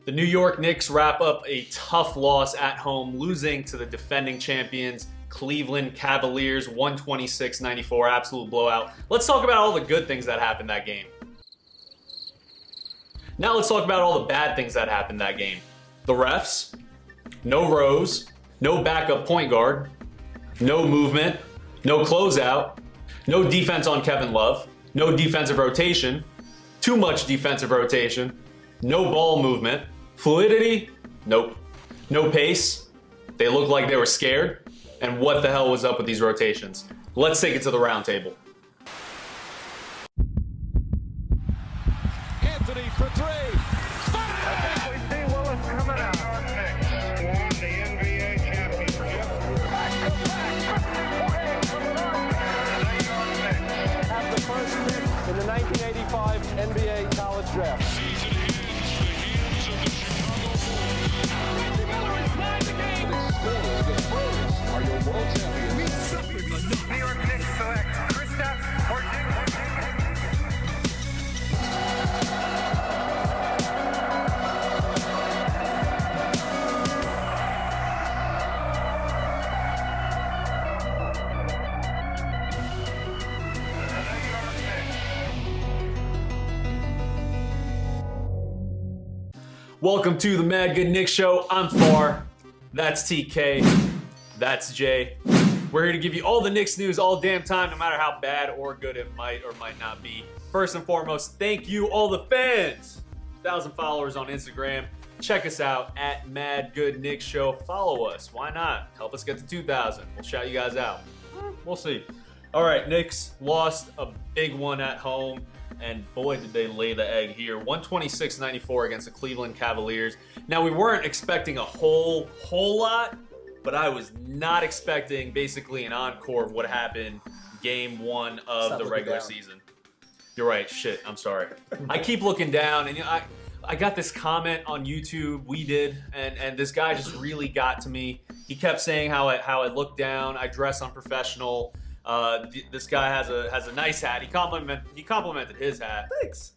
The New York Knicks wrap up a tough loss at home, losing to the defending champions, Cleveland Cavaliers, 126-94, absolute blowout. Let's talk about all the good things that happened that game. Now let's talk about all the bad things that happened that game. The refs, no Rose, no backup point guard, no movement, no closeout, no defense on Kevin Love, no defensive rotation, too much defensive rotation, no ball movement, fluidity, nope. No pace, they looked like they were scared, and what the hell was up with these rotations? Let's take it to the round table. Anthony for three. I think we see Willis coming out. Won the NBA championship. Have the first pick in the 1985 NBA college draft. Reggie Miller is tied the game. Are your world champions. New York Knicks select Kristaps Porzingis. Welcome to the MadGood Knicks show. I'm Far. That's TK. That's Jay. We're here to give you all the Knicks news all damn time, no matter how bad or good it might or might not be. First and foremost, thank you, all the fans. 1,000 followers on Instagram. Check us out at MadGood Knicks show. Follow us. Why not? Help us get to 2,000. We'll shout you guys out. We'll see. All right, Knicks lost a big one at home. And boy, did they lay the egg here. 126-94 against the Cleveland Cavaliers. Now, we weren't expecting a whole lot, but I was not expecting basically an encore of what happened game one of the regular season. You're right. Shit, I'm sorry. I keep looking down, and I got this comment on YouTube. We did, and this guy just really got to me. He kept saying how I look down. I dress unprofessional. This guy has a nice hat. He complimented his hat. Thanks.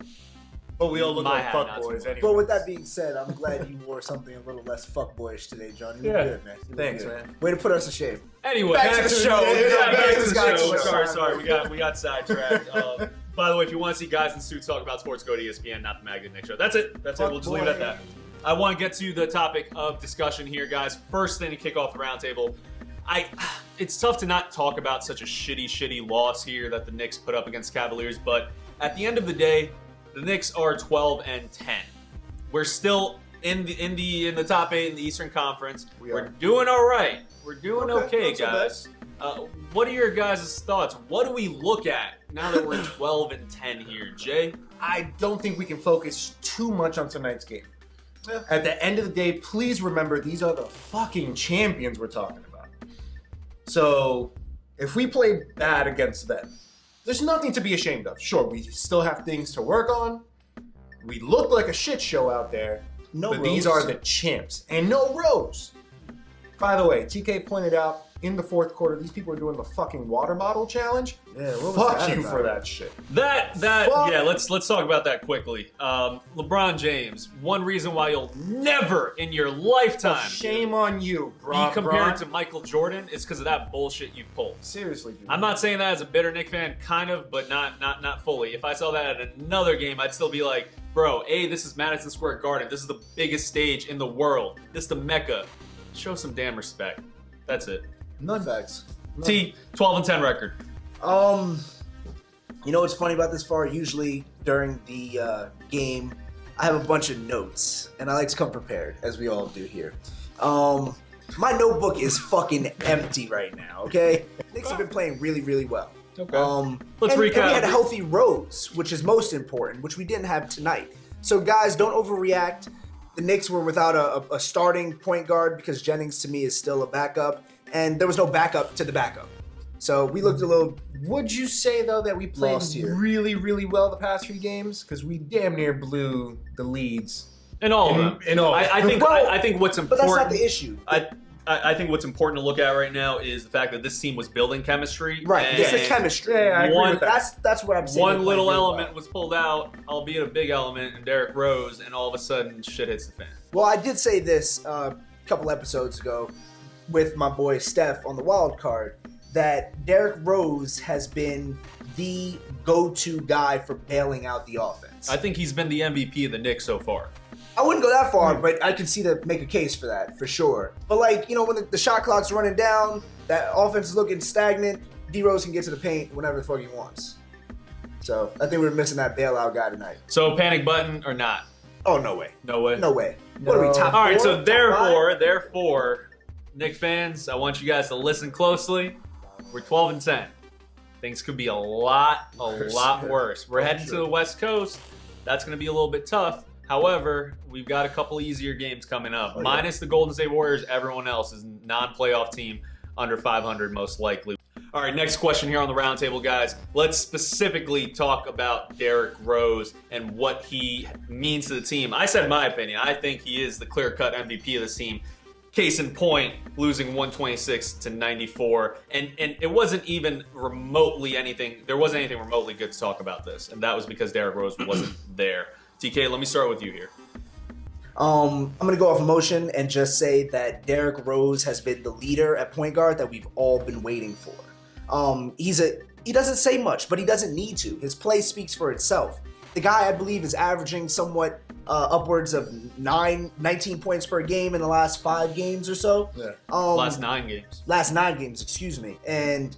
But we all look My like hat, not fuckboys so anyway. But with that being said, I'm glad you wore something a little less fuckboyish today, John. You look good, man. You look Thanks, good. man. Way to put us to shame. Anyway, Back to the show. Back to the Back to show. the show. Sorry. We got sidetracked. By the way, if you want to see guys in suits talk about sports, go to ESPN, not the MadGood Knicks show. That's it. We'll just leave it at that. I want to get to the topic of discussion here, guys. First thing to kick off the roundtable. It's tough to not talk about such a shitty loss here that the Knicks put up against Cavaliers, but at the end of the day, the Knicks are 12-10. We're still in the top 8 in the Eastern Conference. We're doing all right. We're doing okay guys. What are your guys' thoughts? What do we look at now that we're 12-10 here, Jay? I don't think we can focus too much on tonight's game. Yeah. At the end of the day, please remember these are the fucking champions we're talking about. So, if we play bad against them, there's nothing to be ashamed of. Sure, we still have things to work on. We look like a shit show out there, but these are the champs. And no Rose. By the way, TK pointed out in the fourth quarter, these people are doing the fucking water bottle challenge. Yeah, what was Fuck that you about? for that shit. Let's talk about that quickly. LeBron James, one reason why you'll never in your lifetime Shame on you, bro. be compared to Michael Jordan is because of that bullshit you pulled. Seriously, dude. I'm not saying that as a bitter Knicks fan, kind of, but not fully. If I saw that at another game, I'd still be like, bro, this is Madison Square Garden. This is the biggest stage in the world. This is the Mecca. Show some damn respect. That's it. None facts. T, 12-10 record. You know what's funny about this far? Usually during the game, I have a bunch of notes, and I like to come prepared, as we all do here. My notebook is fucking empty right now, okay? Knicks have been playing really, really well. Okay. Let's recap. And we had a healthy Rose, which is most important, which we didn't have tonight. So guys, don't overreact. The Knicks were without a starting point guard because Jennings, to me, is still a backup. And there was no backup to the backup. So we looked a little Would you say, though, that we played lost here. really, really well the past few games? Because we damn near blew the leads. In all of them. In all. I think what's important. But that's not the issue. I think what's important to look at right now is the fact that this team was building chemistry. Right. And It's the chemistry. Yeah, I agree with that. That's what I'm saying. one little element was pulled out, albeit a big element, in Derrick Rose, and all of a sudden shit hits the fan. Well, I did say this a couple episodes ago with my boy Steph on the wild card that Derrick Rose has been the go-to guy for bailing out the offense. I think he's been the MVP of the Knicks so far. I wouldn't go that far, but I can see that make a case for that, for sure. But like, when the shot clock's running down, that offense is looking stagnant, D Rose can get to the paint whenever the fuck he wants. So I think we're missing that bailout guy tonight. So panic button or not? Oh, no way. No way. No way. What are we, top All right, four? so Top therefore, Knicks fans, I want you guys to listen closely. We're 12-10. Things could be a lot worse. We're heading to the West Coast. That's going to be a little bit tough. However, we've got a couple easier games coming up. Minus the Golden State Warriors, everyone else is non-playoff team under 500 most likely. All right, next question here on the roundtable, guys. Let's specifically talk about Derrick Rose and what he means to the team. I said my opinion. I think he is the clear-cut MVP of this team. Case in point, losing 126-94, and it wasn't even remotely anything. There wasn't anything remotely good to talk about this, and that was because Derrick Rose wasn't there. TK, let me start with you here. I'm going to go off emotion and just say that Derrick Rose has been the leader at point guard that we've all been waiting for. He doesn't say much, but he doesn't need to. His play speaks for itself. The guy, I believe, is averaging somewhat upwards of 19 points per game in the last 5 games or so. Yeah. Last 9 games. Last 9 games, excuse me. And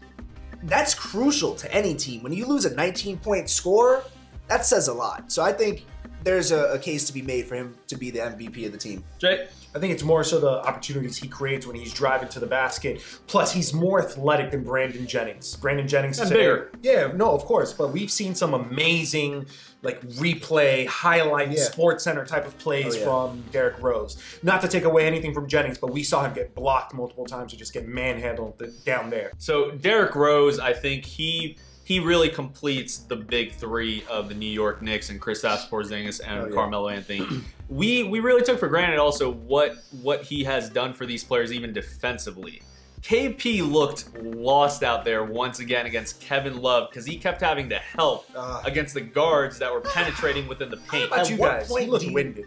that's crucial to any team. When you lose a 19-point scorer, that says a lot. So I think there's a case to be made for him to be the MVP of the team. Jay? I think it's more so the opportunities he creates when he's driving to the basket. Plus, he's more athletic than Brandon Jennings. Brandon Jennings And is bigger. Yeah, no, of course. But we've seen some amazing, replay, highlight, Sports Center type of plays from Derrick Rose. Not to take away anything from Jennings, but we saw him get blocked multiple times or just get manhandled down there. So Derrick Rose, I think he really completes the big three of the New York Knicks and Kristaps Porzingis and Carmelo Anthony. We really took for granted also what he has done for these players even defensively. KP looked lost out there once again against Kevin Love because he kept having to help against the guards that were penetrating within the paint. How about you what guys? point He looked do you- winded.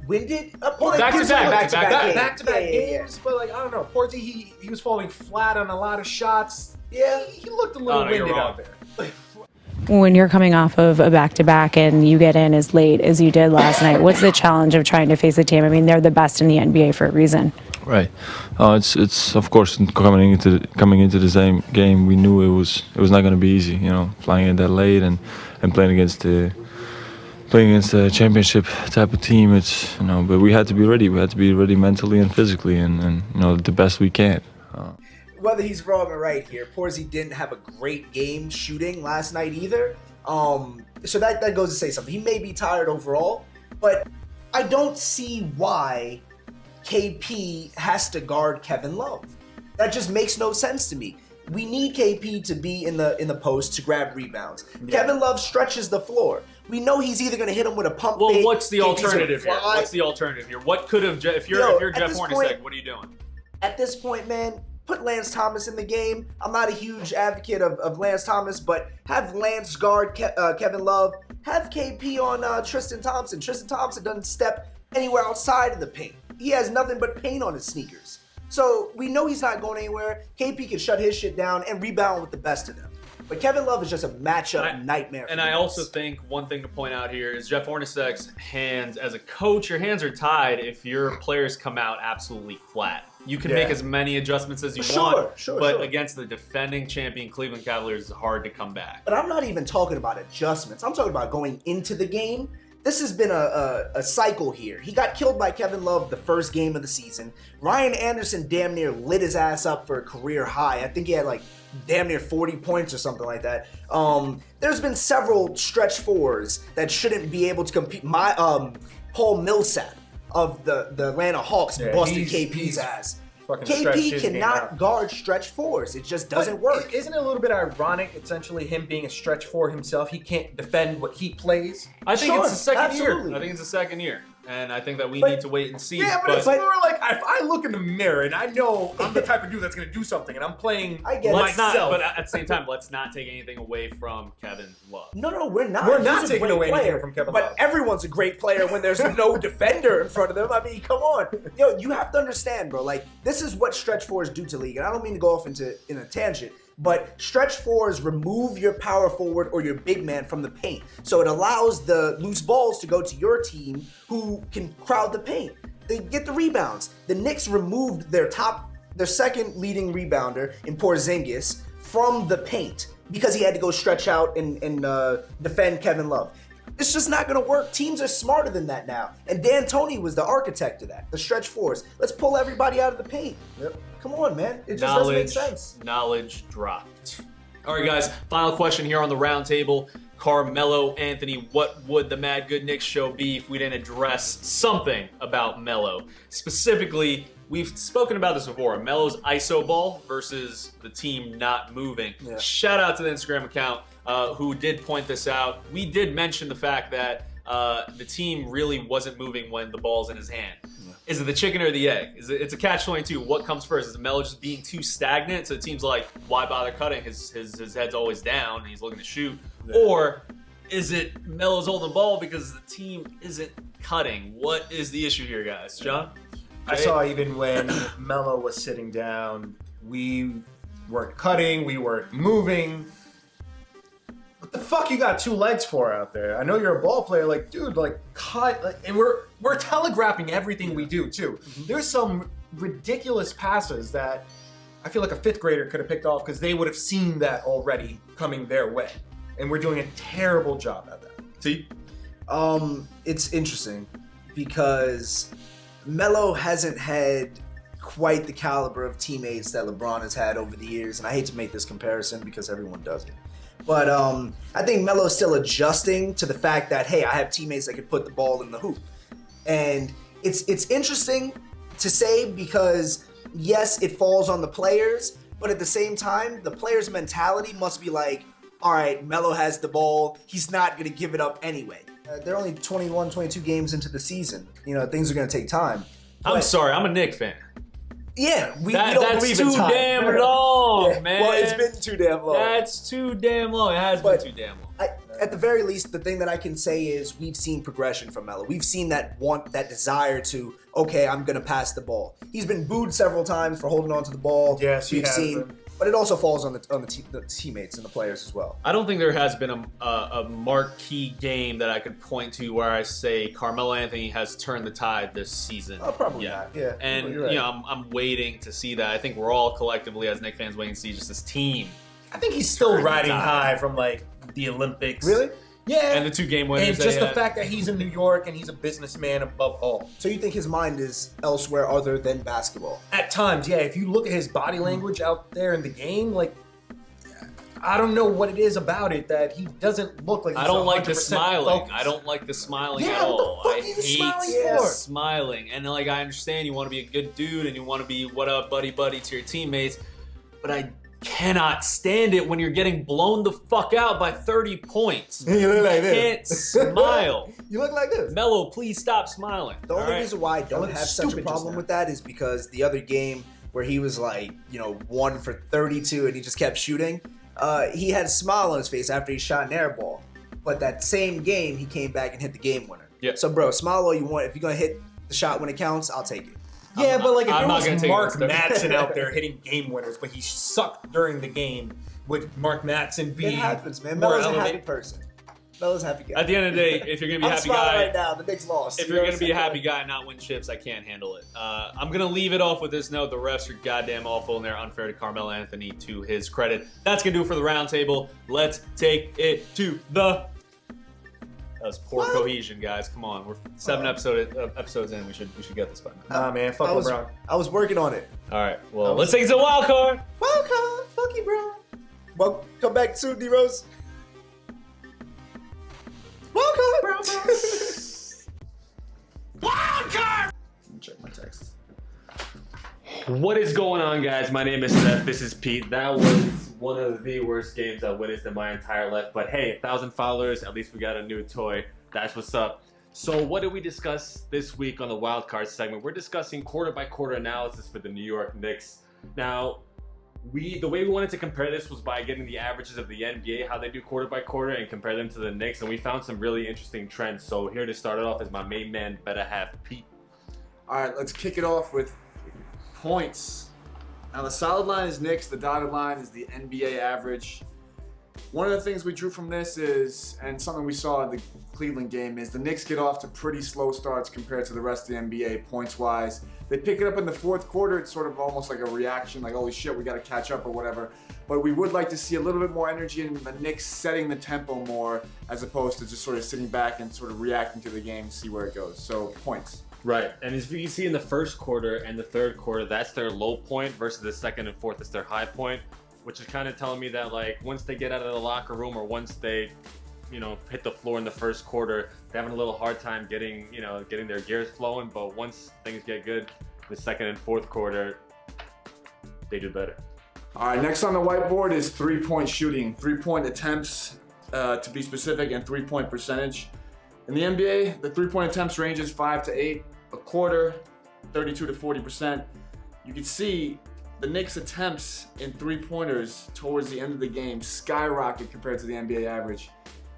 Winded? Back-to-back games, but I don't know. Porzy, he was falling flat on a lot of shots. Yeah. He looked a little Oh, no, you're winded wrong. out there. When you're coming off of a back-to-back and you get in as late as you did last night, what's the challenge of trying to face a team? I mean, they're the best in the NBA for a reason. Right. It's of course coming into the same game. We knew it was not going to be easy. Flying in that late and playing against a championship type of team. But we had to be ready. We had to be ready mentally and physically, and the best we can. Whether he's wrong or right here, Porzy didn't have a great game shooting last night either. So that goes to say something. He may be tired overall, but I don't see why KP has to guard Kevin Love. That just makes no sense to me. We need KP to be in the post to grab rebounds. Yeah. Kevin Love stretches the floor. We know he's either going to hit him with a pump fake. Well, what's the KP's alternative here? gonna What's the alternative here? What could have if you're Jeff Hornacek, what are you doing? At this point, man, put Lance Thomas in the game. I'm not a huge advocate of Lance Thomas, but have Lance guard Kevin Love. Have KP on Tristan Thompson. Tristan Thompson doesn't step anywhere outside of the paint. He has nothing but paint on his sneakers. So we know he's not going anywhere. KP can shut his shit down and rebound with the best of them. But Kevin Love is just a matchup nightmare. And I also think one thing to point out here is Jeff Hornacek's hands. As a coach, your hands are tied if your players come out absolutely flat. You can make as many adjustments as you want, but against the defending champion Cleveland Cavaliers, it's hard to come back. But I'm not even talking about adjustments. I'm talking about going into the game. This has been a cycle here. He got killed by Kevin Love the first game of the season. Ryan Anderson damn near lit his ass up for a career high. I think he had damn near 40 points or something like that. There's been several stretch fours that shouldn't be able to compete. Paul Millsap of the Atlanta Hawks busted KP's ass. KP cannot guard stretch fours. It just doesn't work. Isn't it a little bit ironic, essentially, him being a stretch four himself? He can't defend what he plays. I think it's the second year. I think it's the second year. and I think that we need to wait and see. Yeah, but it's more like if I look in the mirror and I know I'm the type of dude that's going to do something, and I'm playing let's not. myself. But at the same time, let's not take anything away from Kevin Love. No, we're not. We're not He's a taking great away player, anything from Kevin but Love. everyone's a great player when there's no defender in front of them. I mean, come on. You have to understand, bro. Like, this is what stretch fours do to league. And I don't mean to go off in a tangent, but stretch fours remove your power forward or your big man from the paint. So it allows the loose balls to go to your team who can crowd the paint. They get the rebounds. The Knicks removed their second leading rebounder in Porzingis from the paint because he had to go stretch out and defend Kevin Love. It's just not going to work. Teams are smarter than that now. And D'Antoni was the architect of that, the stretch fours. Let's pull everybody out of the paint. Yep. Come on, man. It just doesn't make sense. Knowledge dropped. All right, guys. Final question here on the round table. Carmelo Anthony, what would the MadGood Knicks show be if we didn't address something about Melo? Specifically, we've spoken about this before. Melo's ISO ball versus the team not moving. Yeah. Shout out to the Instagram account who did point this out. We did mention the fact that the team really wasn't moving when the ball's in his hand. Yeah. Is it the chicken or the egg? It's a catch-22. What comes first? Is Melo just being too stagnant? So it seems like, why bother cutting? His head's always down and he's looking to shoot. Yeah. Or is it Melo's holding the ball because the team isn't cutting? What is the issue here, guys? John? I saw even when Melo was sitting down, we weren't cutting, we weren't moving. What the fuck you got two legs for out there? I know you're a ball player, like, dude, like, cut. Like, and we're telegraphing everything we do, too. Mm-hmm. There's some ridiculous passes that I feel like a fifth grader could have picked off because they would have seen that already coming their way. And we're doing a terrible job at that. See? It's interesting because Melo hasn't had quite the caliber of teammates that LeBron has had over the years. And I hate to make this comparison because everyone does it. But I think Melo's still adjusting to the fact that, hey, I have teammates that can put the ball in the hoop. And it's interesting to say because, yes, it falls on the players, but at the same time, the players' mentality must be like, all right, Melo has the ball. He's not going to give it up anyway. They're only 21, 22 games into the season. You know, things are going to take time. I'm sorry, I'm a Knicks fan. Yeah, we don't that's believe too in time. damn long, Yeah, man. well, it's been too damn long. That's too damn long. It has been too damn long. At the very least, the thing that I can say is we've seen progression from Melo. We've seen that desire to, okay, I'm going to pass the ball. He's been booed several times for holding on to the ball. Yes, we've seen. But it also falls on the teammates and the players as well. I don't think there has been a marquee game that I could point to where I say Carmelo Anthony has turned the tide this season. Oh, probably not. Yeah, and you're right. you know, I'm waiting to see that. I think we're all collectively as Knicks fans waiting to see just this team. I think he's still riding high from like the Olympics. Really? Yeah. And the 2 game winners. And just the fact that he's in New York and he's a businessman above all. So you think his mind is elsewhere other than basketball? At times, yeah. If you look at his body language out there in the game, like, I don't know what it is about it that he doesn't look like he's I don't like the 100% smiling. focused. I don't like the smiling Yeah, at all. what the fuck are you smiling for? Smiling. And like, I understand you want to be a good dude and you want to be what up, buddy to your teammates, but I cannot stand it when you're getting blown the fuck out by 30 points. You look like this. Can't smile. You look like this. Melo, please stop smiling. The only reason why I don't look have such a stupid problem just with that is because the other game where he was like, 1 for 32 and he just kept shooting, he had a smile on his face after he shot an air ball. But that same game, he came back and hit the game winner. Yeah. So, bro, smile all you want. If you're going to hit the shot when it counts, I'll take it. Yeah, but like if I'm there not gonna was take Mark it. Madsen out there hitting game winners, but he sucked during the game, would Mark Madsen be It happens, man. more Melo's a happy elevated? person. Melo's a happy guy. At the end of the day, if you're going to be a I'm happy smiling guy, right now. The Knicks lost. if you're going to be a happy guy and not win chips, I can't handle it. I'm going to leave it off with this note. The refs are goddamn awful and they're unfair to Carmelo Anthony, to his credit. That's going to do it for the roundtable. Let's take it to the... That was poor cohesion, guys. Come on. We're 7 episodes in. We should get this by now. Nah, man, fuck LeBron. I was working on it. All right. Well, let's take it to the wild card. Wild card. Fuck you, bro. Well, come back soon, D-Rose. Wild card, bro. Wild card! Check my text. What is going on, guys? My name is Seth. This is Pete. That was one of the worst games I've witnessed in my entire life. But hey, 1,000 followers. At least we got a new toy. That's what's up. So what did we discuss this week on the wild card segment? We're discussing quarter by quarter analysis for the New York Knicks. Now, the way we wanted to compare this was by getting the averages of the NBA, how they do quarter by quarter, and compare them to the Knicks, and we found some really interesting trends. So here to start it off is my main man, better half Pete. All right, let's kick it off with points. Now the solid line is Knicks, the dotted line is the NBA average. One of the things we drew from this is, and something we saw in the Cleveland game, is the Knicks get off to pretty slow starts compared to the rest of the NBA points-wise. They pick it up in the fourth quarter. It's sort of almost like a reaction, like, holy shit, we got to catch up or whatever. But we would like to see a little bit more energy in the Knicks setting the tempo more as opposed to just sort of sitting back and sort of reacting to the game and see where it goes. So, points. Right, and as you can see in the first quarter and the third quarter, that's their low point versus the second and fourth is their high point, which is kind of telling me that, like, once they get out of the locker room or once they, hit the floor in the first quarter, they're having a little hard time getting their gears flowing. But once things get good, the second and fourth quarter, they do better. All right, next on the whiteboard is three-point shooting, three-point attempts to be specific, and three-point percentage. In the NBA, the three-point attempts ranges 5 to 8 a quarter, 32 to 40%. You can see the Knicks' attempts in three-pointers towards the end of the game skyrocket compared to the NBA average.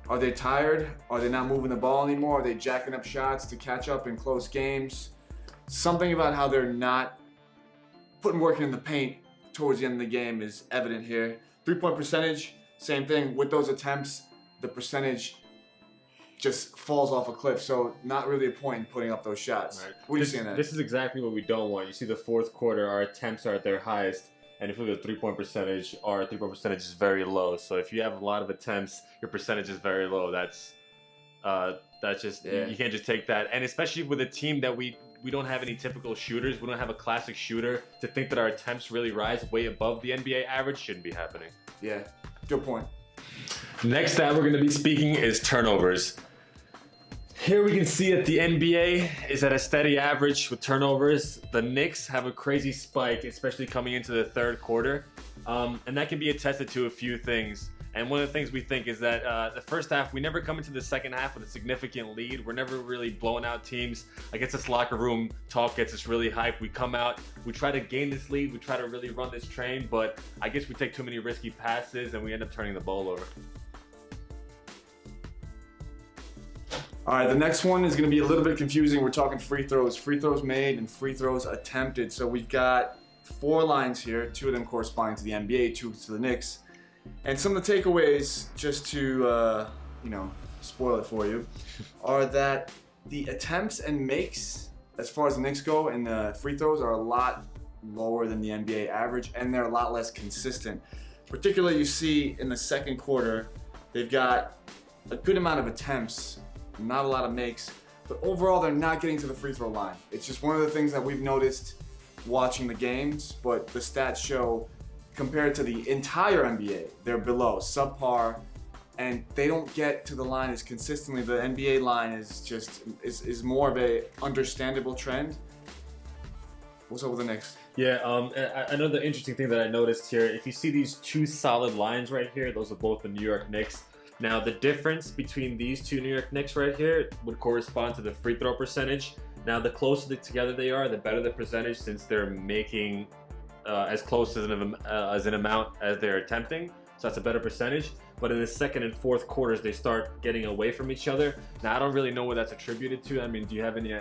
Are they tired? Are they not moving the ball anymore? Are they jacking up shots to catch up in close games? Something about how they're not putting work in the paint towards the end of the game is evident here. Three-point percentage, same thing. With those attempts, the percentage just falls off a cliff, so not really a point in putting up those shots. Right. What do you see in that? This is exactly what we don't want. You see the fourth quarter, our attempts are at their highest, and if you look at the three-point percentage, our three-point percentage is very low. So if you have a lot of attempts, your percentage is very low. That's just, you can't just take that. And especially with a team that we don't have any typical shooters, we don't have a classic shooter, to think that our attempts really rise way above the NBA average shouldn't be happening. Yeah, good point. Next that we're going to be speaking is turnovers. Here we can see that the NBA is at a steady average with turnovers. The Knicks have a crazy spike, especially coming into the third quarter. And that can be attested to a few things. And one of the things we think is that the first half, we never come into the second half with a significant lead. We're never really blowing out teams. I guess this locker room talk gets us really hyped. We come out, we try to gain this lead, we try to really run this train, but I guess we take too many risky passes and we end up turning the ball over. All right, the next one is going to be a little bit confusing. We're talking free throws made and free throws attempted. So we've got 4 lines here, 2 of them corresponding to the NBA, 2 to the Knicks. And some of the takeaways, just to spoil it for you, are that the attempts and makes, as far as the Knicks go, and the free throws are a lot lower than the NBA average, and they're a lot less consistent. Particularly, you see in the second quarter, they've got a good amount of attempts, not a lot of makes, but overall they're not getting to the free throw line. It's just one of the things that we've noticed watching the games, but the stats show compared to the entire NBA, they're below, subpar, and they don't get to the line as consistently. The NBA line is more of a understandable trend. What's up with the Knicks? Yeah, another interesting thing that I noticed here, if you see these 2 solid lines right here, those are both the New York Knicks. Now, the difference between these 2 New York Knicks right here would correspond to the free throw percentage. Now, the closer together they are, the better the percentage, since they're making as close as an amount as they're attempting. So that's a better percentage. But in the second and fourth quarters, they start getting away from each other. Now, I don't really know what that's attributed to. I mean, do you have any?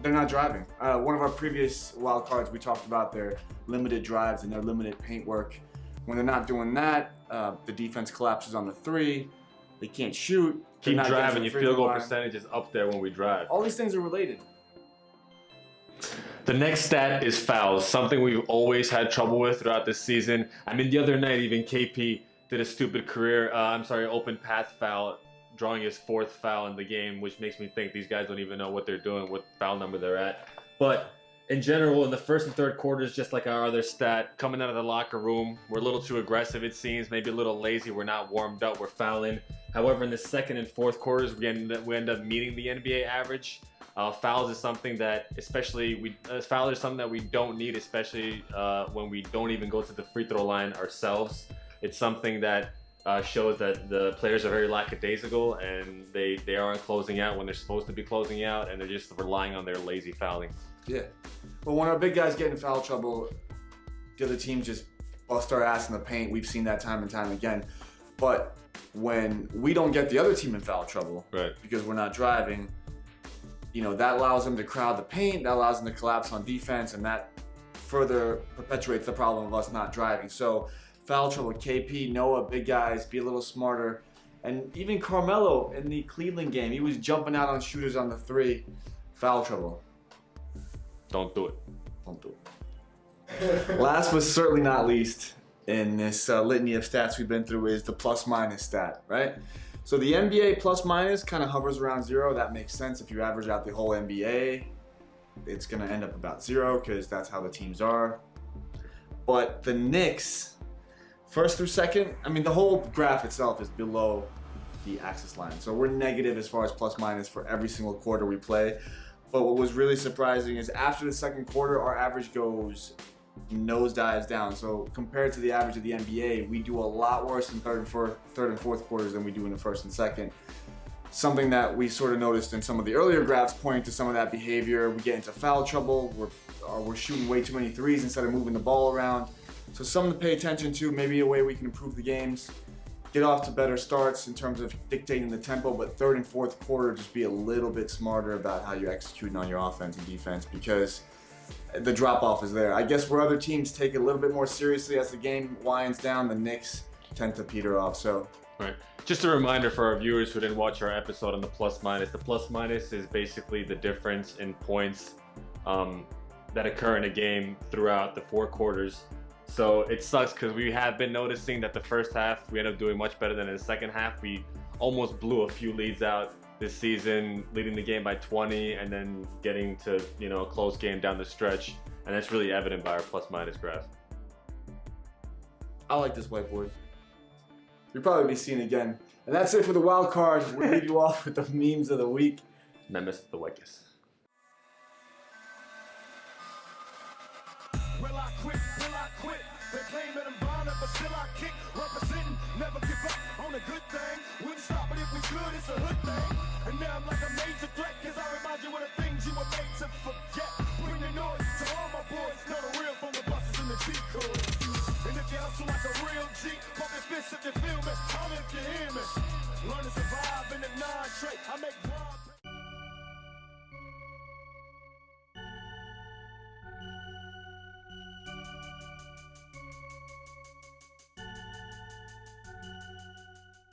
They're not driving. One of our previous wild cards, we talked about their limited drives and their limited paint work. When they're not doing that, the defense collapses on the 3. They can't shoot. Keep driving. Your field goal percentage is up there when we drive. All these things are related. The next stat is fouls, something we've always had trouble with throughout this season. I mean, the other night, even KP did a stupid open path foul, drawing his 4th foul in the game, which makes me think these guys don't even know what they're doing, what foul number they're at. But in general, in the first and third quarters, just like our other stat, coming out of the locker room, we're a little too aggressive, it seems, maybe a little lazy, we're not warmed up, we're fouling. However, in the second and fourth quarters, we end up meeting the NBA average. Fouls is something that, fouls are something that we don't need, especially when we don't even go to the free throw line ourselves. It's something that shows that the players are very lackadaisical and they aren't closing out when they're supposed to be closing out, and they're just relying on their lazy fouling. Yeah. Well, when our big guys get in foul trouble, the other team just bust our ass in the paint. We've seen that time and time again. But when we don't get the other team in foul trouble, right, because we're not driving, that allows them to crowd the paint, that allows them to collapse on defense, and that further perpetuates the problem of us not driving. So foul trouble, KP, Noah, big guys, be a little smarter. And even Carmelo in the Cleveland game, he was jumping out on shooters on the 3. Foul trouble. Don't do it. Don't do it. Last but certainly not least in this litany of stats we've been through is the plus-minus stat, right? So the NBA plus-minus kind of hovers around 0. That makes sense. If you average out the whole NBA, it's going to end up about 0 because that's how the teams are. But the Knicks, first through second, the whole graph itself is below the axis line. So we're negative as far as plus-minus for every single quarter we play. But what was really surprising is after the second quarter, our average goes nosedives down. So compared to the average of the NBA, we do a lot worse in third and fourth quarters than we do in the first and second. Something that we sort of noticed in some of the earlier graphs pointing to some of that behavior. We get into foul trouble. We're shooting way too many threes instead of moving the ball around. So something to pay attention to, maybe a way we can improve the games. Get off to better starts in terms of dictating the tempo, but third and fourth quarter, just be a little bit smarter about how you're executing on your offense and defense, because the drop-off is there. I guess where other teams take it a little bit more seriously as the game winds down, the Knicks tend to peter off. So, right. Just a reminder for our viewers who didn't watch our episode on the plus-minus. The plus-minus is basically the difference in points that occur in a game throughout the 4 quarters. So it sucks because we have been noticing that the first half we end up doing much better than in the second half. We almost blew a few leads out this season, leading the game by 20 and then getting to a close game down the stretch, and that's really evident by our plus-minus graph. I like this whiteboard. You'll probably be seeing it again. And that's it for the wild card. We'll leave you off with the memes of the week. Memes the weakest. Will I quit? Will I quit? They claim that I'm bound up, but still I kick. Representing, never give up on a good thing. Wouldn't stop it if we could, it's a hood thing. And now I'm like a major threat, cause I remind you of the things you were made to forget. Bring the noise to all my boys, know the real from the buses and the decoys. And if you hustle like a real G, pump your fists if you feel me, holler if you hear me. Learn to survive in the non-trait, I make